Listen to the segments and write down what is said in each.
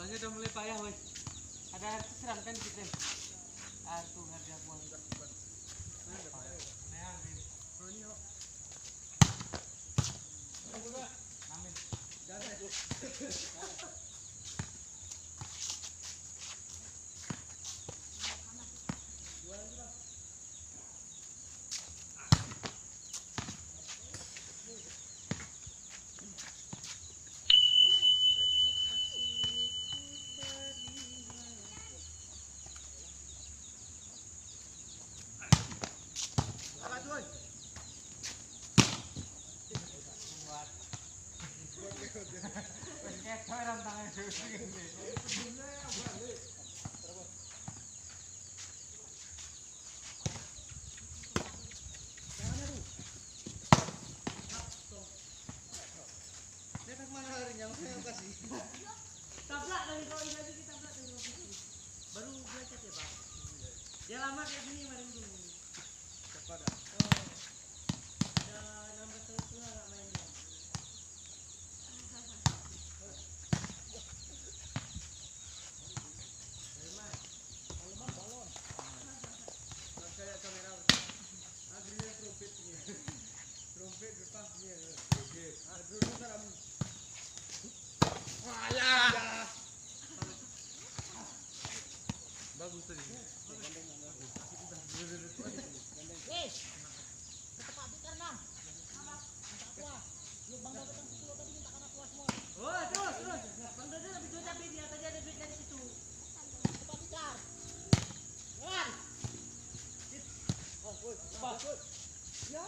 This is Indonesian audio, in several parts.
Soalnya udah mulai payah, woi. Ada air siram kan kita. Air tuh harga buang. Tablak dari kau ini lagi kita tablak dari ofisi. Baru belajar ya Pak. Dia lama kayak gini kemarin dulu. Kepada. Ada 16 tahun setengah nggak main dia. Balon. Kalau saya kamera. Agrinya trompet ni. Trompet depan ni. Okey. Dulu sekarang. Alah. Bagus tadi. Weh, ketepak bikar 6. Minta kuah. Yuk Bang Dada tadi minta karena kuah semua. Oh, terus. Bang Dada lebih duit tapi dia tadi ada duit dari situ. Ketepak bikar. Jalan. Oh, woi, ya.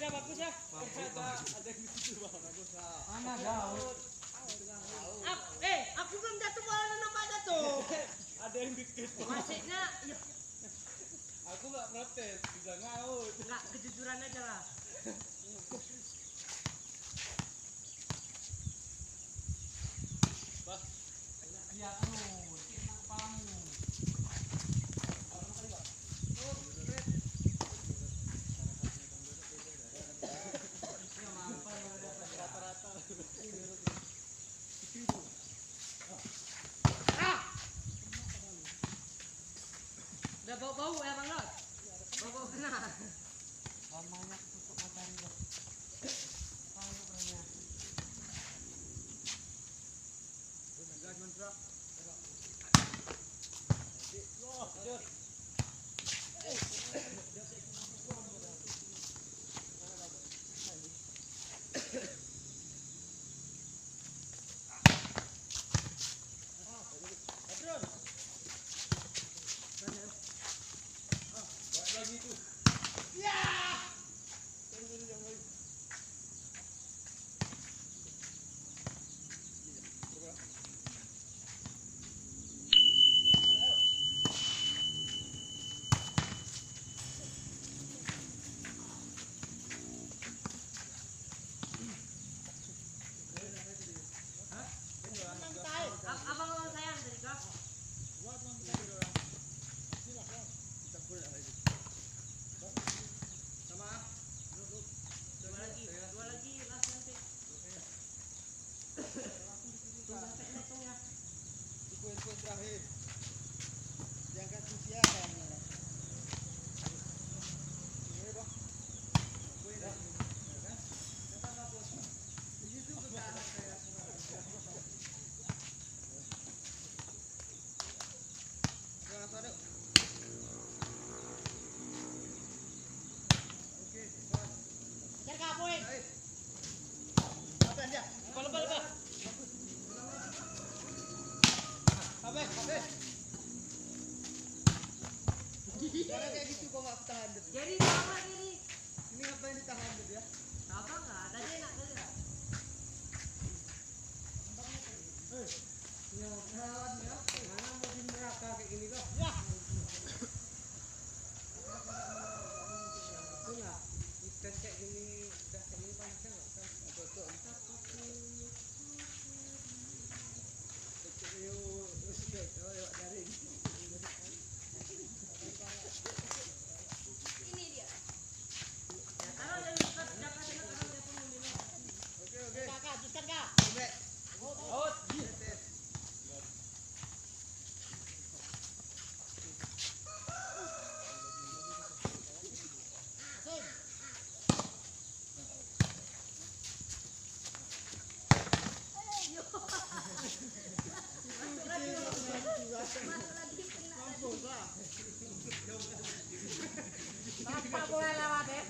ya, bagus ya. Ada yang di situ bang, bagus lah. Mana gaut? Aku belum jatuh bola nampak jatuh. Ada yang dikit. Masihnya, ya, Aku nggak protes, bisa ngaut. nggak kejujuran aja lah. Bah, Iya anu, kepalamu. rata-rata. Udah bau-bau ya Bang Lot? Bau-bau kena. Lamanya tutup matahari dong. Tahu orangnya. Gas mantra. Lanjut. Abang sayang tadi kak. Kita pull lagi. Sama. Dua lagi, last nanti. Sampai netongnya. Poin-poin terakhir. Jangan sia kayaknya. Ini bang. Poin dah. Kan? Kata apa bos? Begitu kita saya. Jangan sadar. Oke, bos. Kejar kak, poin. Baik. Apa aja? Lepas. Habis. Jangan kayak gitu kok nggak tahan deh. Jadi apa ini? Ini ngapain ditahan deh ya? Apa nggak? Tadi enak tadi nggak? Ya, kawan ya. Mana mau di neraka kayak gini kok? Ya. Itu nggak? Ikan kayak gini, udah kayak gini panasnya nggak? Kan? Betul. Ini dia. Ya, taruh dari dekat dapat taruh dia pun ini. Oke. Kak, juskan kak. Sampai. Out. Sing. Apa boleh lewat ya?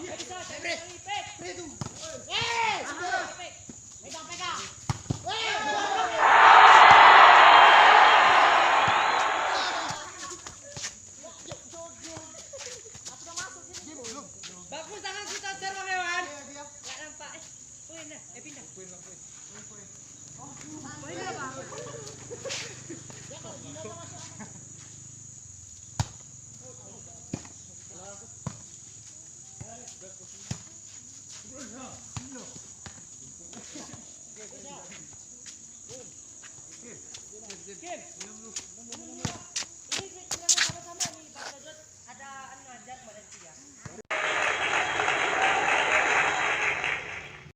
Bisa, Pre. ipik. Pre tuh. Ipik. Pegang, pegang. Aku udah masuk sini. Bagus tangan kita cer Bang Hewan. Dia. Enggak nampak. Poin dah. Pindah. Poin. Poin dah, Bang.